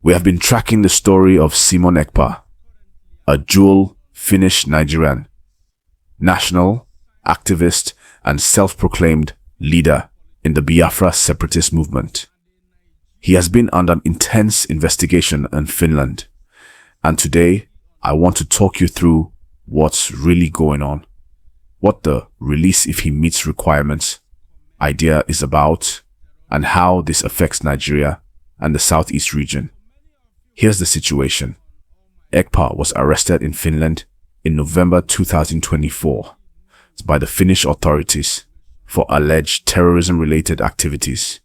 We have been tracking the story of Simon Ekpa, a dual Finnish Nigerian, national, activist, and self-proclaimed leader in the Biafra separatist movement. He has been under intense investigation in Finland, and today I want to talk you through what's really going on, what the release if he meets requirements idea is about, and how this affects Nigeria and the Southeast region. Here's the situation. Ekpa was arrested in Finland in November 2024 by the Finnish authorities for alleged terrorism-related activities,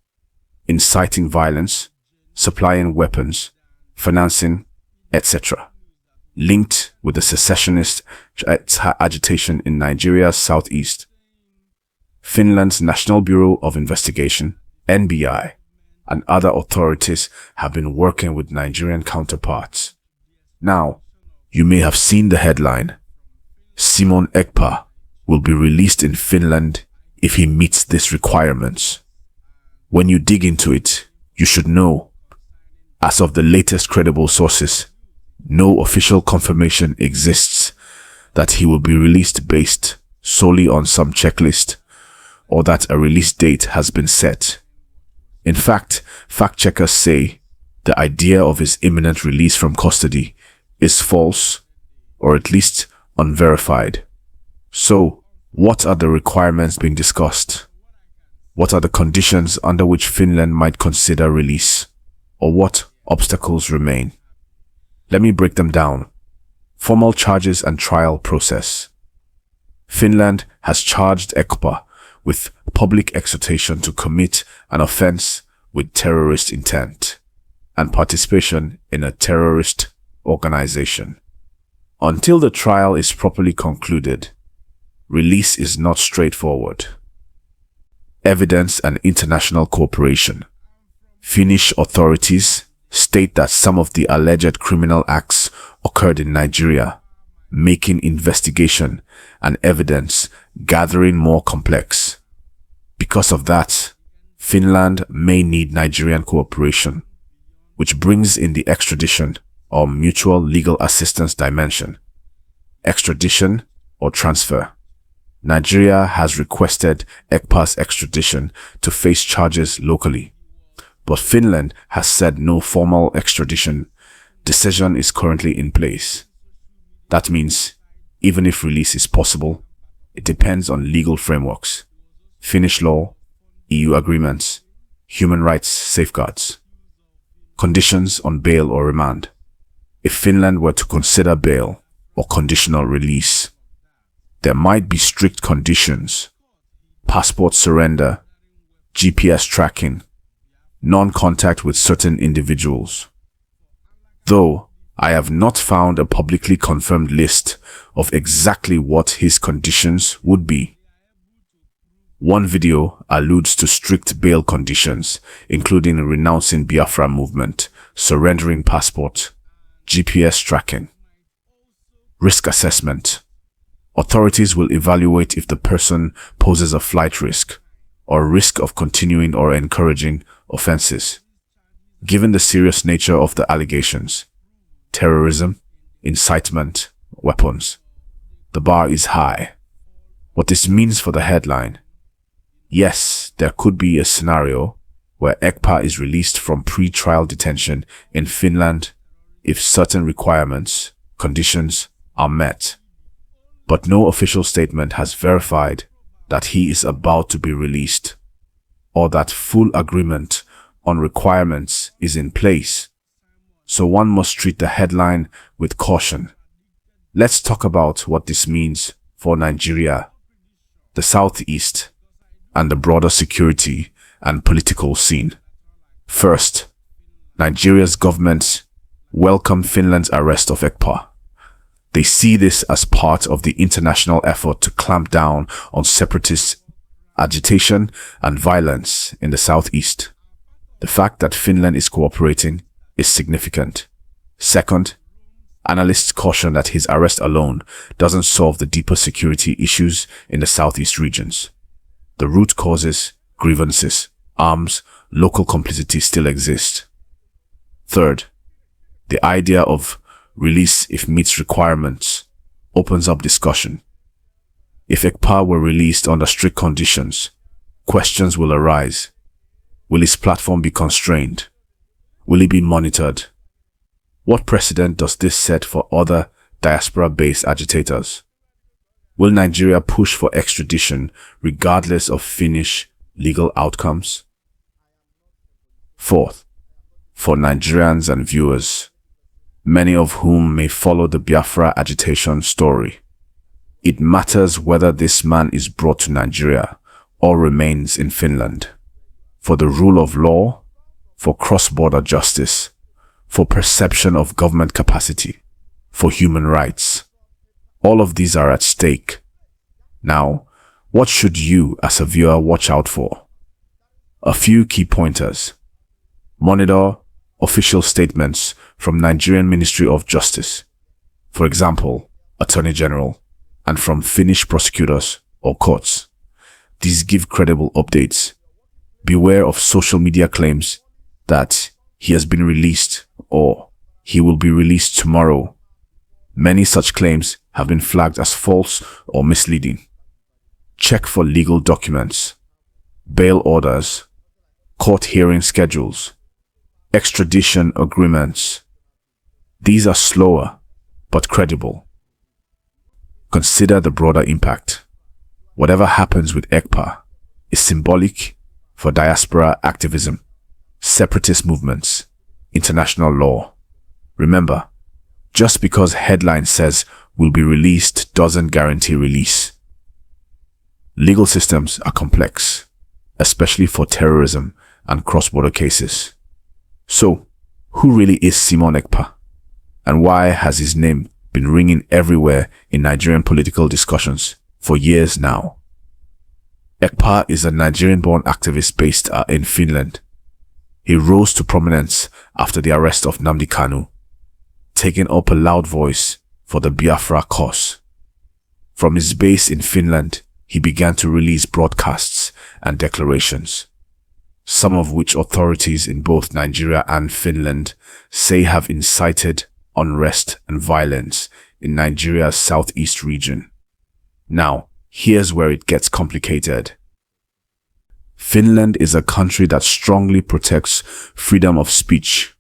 inciting violence, supplying weapons, financing, etc., linked with the secessionist agitation in Nigeria's southeast. Finland's National Bureau of Investigation, NBI, and other authorities have been working with Nigerian counterparts. Now, you may have seen the headline, Simon Ekpa will be released in Finland if he meets these requirements. When you dig into it, you should know, as of the latest credible sources, no official confirmation exists that he will be released based solely on some checklist or that a release date has been set. In fact, fact-checkers say the idea of his imminent release from custody is false, or at least unverified. So, what are the requirements being discussed? What are the conditions under which Finland might consider release? Or what obstacles remain? Let me break them down. Formal charges and trial process. Finland has charged Ekpa with public exhortation to commit an offense with terrorist intent and participation in a terrorist organization. Until the trial is properly concluded, release is not straightforward. Evidence and international cooperation. Finnish authorities state that some of the alleged criminal acts occurred in Nigeria, making investigation and evidence gathering more complex. Because of that, Finland may need Nigerian cooperation, which brings in the extradition or mutual legal assistance dimension. Extradition or transfer. Nigeria has requested Ekpa's extradition to face charges locally, but Finland has said no formal extradition decision is currently in place. That means, even if release is possible, it depends on legal frameworks, Finnish law, EU agreements, human rights safeguards, conditions on bail or remand. If Finland were to consider bail or conditional release, there might be strict conditions: passport surrender, GPS tracking, non-contact with certain individuals. Though I have not found a publicly confirmed list of exactly what his conditions would be. One video alludes to strict bail conditions, including renouncing Biafra movement, surrendering passport, GPS tracking. Risk assessment. Authorities will evaluate if the person poses a flight risk or risk of continuing or encouraging offenses. Given the serious nature of the allegations, terrorism, incitement, weapons, the bar is high. What this means for the headline: yes, there could be a scenario where Ekpa is released from pre-trial detention in Finland if certain requirements, conditions are met. But no official statement has verified that he is about to be released or that full agreement on requirements is in place. So one must treat the headline with caution. Let's talk about what this means for Nigeria, the Southeast, and the broader security and political scene. First, Nigeria's government welcomed Finland's arrest of Ekpa. They see this as part of the international effort to clamp down on separatist agitation and violence in the southeast. The fact that Finland is cooperating is significant. Second, analysts caution that his arrest alone doesn't solve the deeper security issues in the southeast regions. The root causes, grievances, arms, local complicity still exist. Third, The idea of release if meets requirements opens up discussion. If Ekpa were released under strict conditions, questions will arise. Will his platform be constrained? Will he be monitored? What precedent does this set for other diaspora-based agitators? Will Nigeria push for extradition regardless of Finnish legal outcomes? Fourth, for Nigerians and viewers, many of whom may follow the Biafra agitation story, it matters whether this man is brought to Nigeria or remains in Finland. For the rule of law, for cross-border justice, for perception of government capacity, for human rights. All of these are at stake. Now, what should you as a viewer watch out for? A few key pointers. Monitor official statements from Nigerian Ministry of Justice, for example, Attorney General, and from Finnish prosecutors or courts. These give credible updates. Beware of social media claims that he has been released or he will be released tomorrow. Many such claims have been flagged as false or misleading. Check for legal documents, bail orders, court hearing schedules, extradition agreements. These are slower but credible. Consider the broader impact. Whatever happens with Ekpa is symbolic for diaspora activism, separatist movements, international law. Remember, just because headline says will be released doesn't guarantee release. Legal systems are complex, especially for terrorism and cross-border cases. So, who really is Simon Ekpa? And why has his name been ringing everywhere in Nigerian political discussions for years now? Ekpa is a Nigerian-born activist based in Finland. He rose to prominence after the arrest of Nnamdi Kanu, taking up a loud voice for the Biafra cause. From his base in Finland, he began to release broadcasts and declarations, some of which authorities in both Nigeria and Finland say have incited unrest and violence in Nigeria's southeast region. Now, here's where it gets complicated. Finland is a country that strongly protects freedom of speech.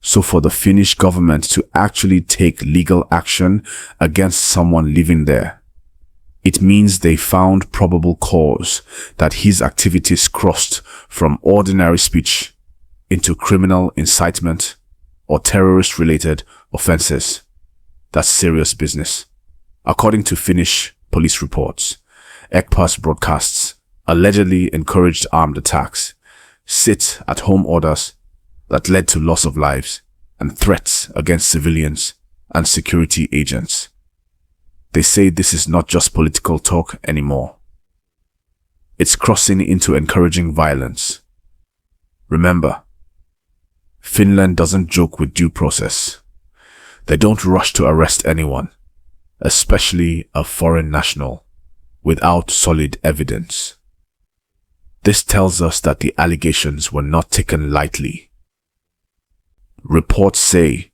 So for the Finnish government to actually take legal action against someone living there, it means they found probable cause that his activities crossed from ordinary speech into criminal incitement or terrorist-related offenses. That's serious business. According to Finnish police reports, Ekpa's broadcasts allegedly encouraged armed attacks, sit-at-home orders that led to loss of lives, and threats against civilians and security agents. They say this is not just political talk anymore. It's crossing into encouraging violence. Remember, Finland doesn't joke with due process. They don't rush to arrest anyone, especially a foreign national, without solid evidence. This tells us that the allegations were not taken lightly. Reports say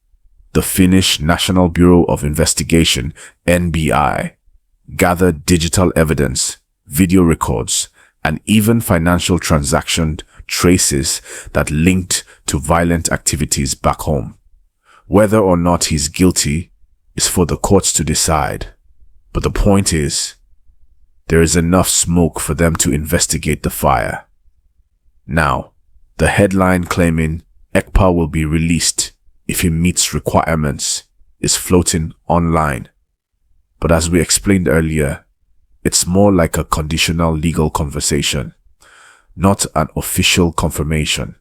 the Finnish National Bureau of Investigation, NBI, gathered digital evidence, video records, and even financial transaction traces that linked to violent activities back home. Whether or not he's guilty is for the courts to decide. But the point is, there is enough smoke for them to investigate the fire. Now, the headline claiming Ekpa will be released if he meets requirements is floating online. But as we explained earlier, it's more like a conditional legal conversation, not an official confirmation.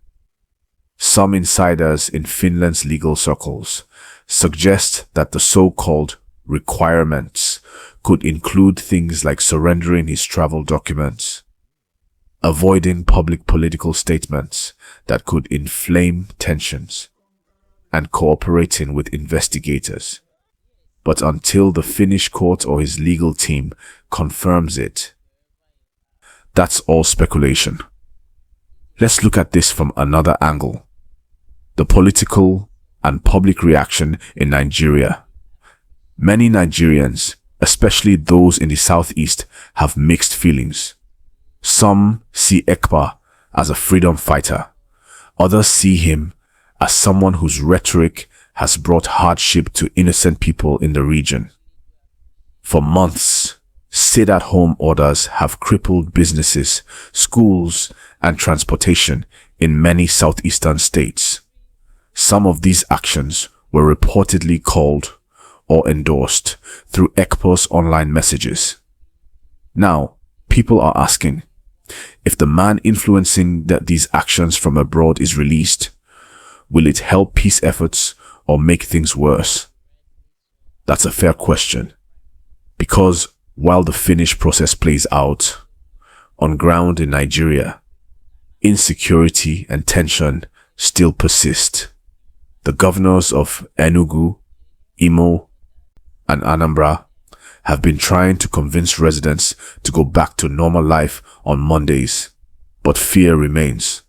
Some insiders in Finland's legal circles suggest that the so-called requirements could include things like surrendering his travel documents, avoiding public political statements that could inflame tensions, and cooperating with investigators. But until the Finnish court or his legal team confirms it, that's all speculation. Let's look at this from another angle: the political and public reaction in Nigeria. Many Nigerians, especially those in the southeast, have mixed feelings. Some see Ekpa as a freedom fighter. Others see him as someone whose rhetoric has brought hardship to innocent people in the region. For months, stay-at-home orders have crippled businesses, schools, and transportation in many southeastern states. Some of these actions were reportedly called or endorsed through Ekpa's online messages. Now, people are asking, if the man influencing these actions from abroad is released, will it help peace efforts or make things worse? That's a fair question, because while the Finnish process plays out, on ground in Nigeria, insecurity and tension still persist. The governors of Enugu, Imo, and Anambra have been trying to convince residents to go back to normal life on Mondays, but fear remains.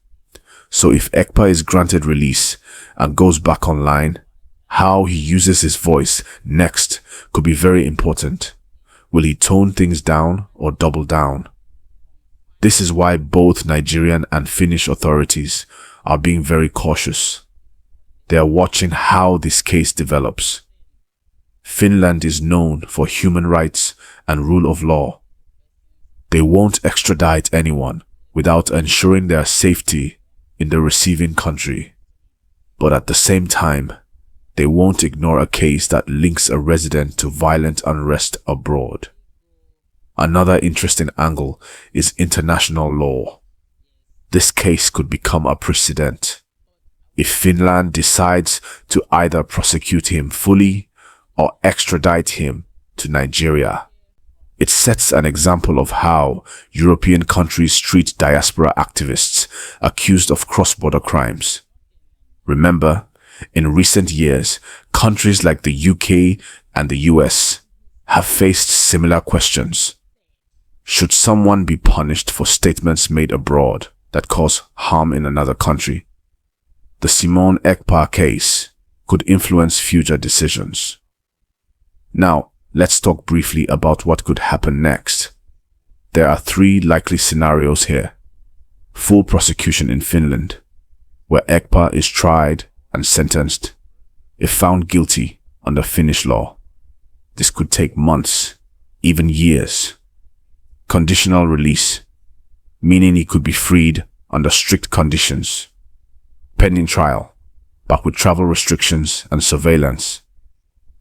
So if Ekpa is granted release and goes back online, how he uses his voice next could be very important. Will he tone things down or double down? This is why both Nigerian and Finnish authorities are being very cautious. They are watching how this case develops. Finland is known for human rights and rule of law. They won't extradite anyone without ensuring their safety in the receiving country. But at the same time, they won't ignore a case that links a resident to violent unrest abroad. Another interesting angle is international law. This case could become a precedent. If Finland decides to either prosecute him fully or extradite him to Nigeria, it sets an example of how European countries treat diaspora activists accused of cross-border crimes. Remember, in recent years, countries like the UK and the US have faced similar questions. Should someone be punished for statements made abroad that cause harm in another country? The Simon Ekpa case could influence future decisions. Now, let's talk briefly about what could happen next. There are 3 likely scenarios here. Full prosecution in Finland, where Ekpa is tried and sentenced, if found guilty under Finnish law. This could take months, even years. Conditional release, meaning he could be freed under strict conditions. Pending trial, but with travel restrictions and surveillance.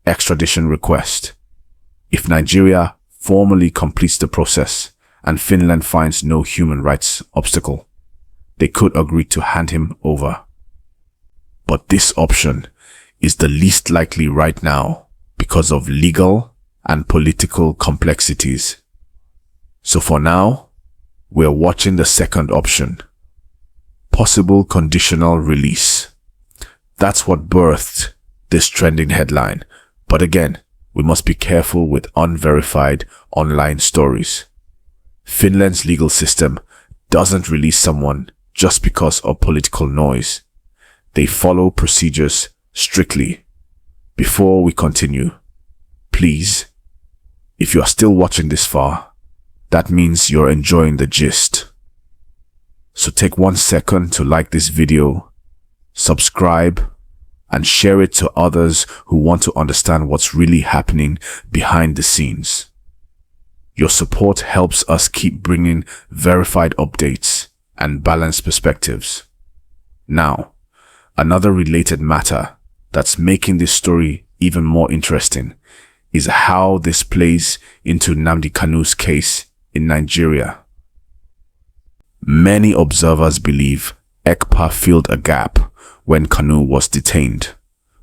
Extradition request. If Nigeria formally completes the process and Finland finds no human rights obstacle, they could agree to hand him over. But this option is the least likely right now because of legal and political complexities. So for now, we're watching the second option. Possible conditional release. That's what birthed this trending headline. But again, we must be careful with unverified online stories. Finland's legal system doesn't release someone just because of political noise. They follow procedures strictly. Before we continue, please, if you are still watching this far, that means you're enjoying the gist. So take 1 second to like this video, subscribe, and share it to others who want to understand what's really happening behind the scenes. Your support helps us keep bringing verified updates and balanced perspectives. Now, another related matter that's making this story even more interesting is how this plays into Nnamdi Kanu's case in Nigeria. Many observers believe Ekpa filled a gap when Kanu was detained.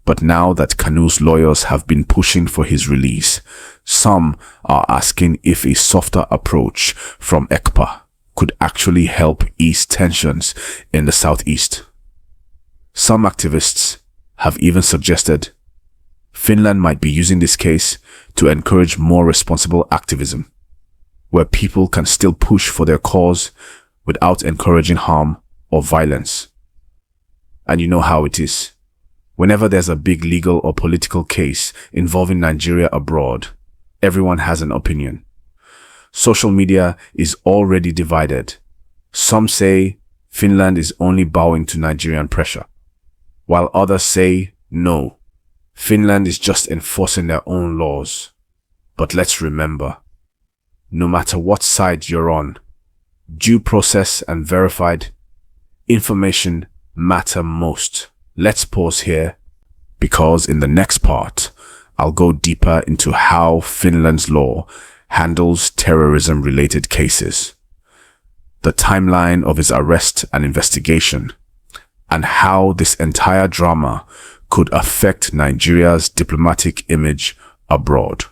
But now that Kanu's lawyers have been pushing for his release, some are asking if a softer approach from Ekpa could actually help ease tensions in the southeast. Some activists have even suggested Finland might be using this case to encourage more responsible activism, where people can still push for their cause without encouraging harm or violence. And you know how it is. Whenever there's a big legal or political case involving Nigeria abroad, everyone has an opinion. Social media is already divided. Some say Finland is only bowing to Nigerian pressure, while others say no, Finland is just enforcing their own laws. But let's remember, no matter what side you're on, due process and verified information matter most. Let's pause here, because in the next part, I'll go deeper into how Finland's law handles terrorism-related cases, the timeline of his arrest and investigation, and how this entire drama could affect Nigeria's diplomatic image abroad.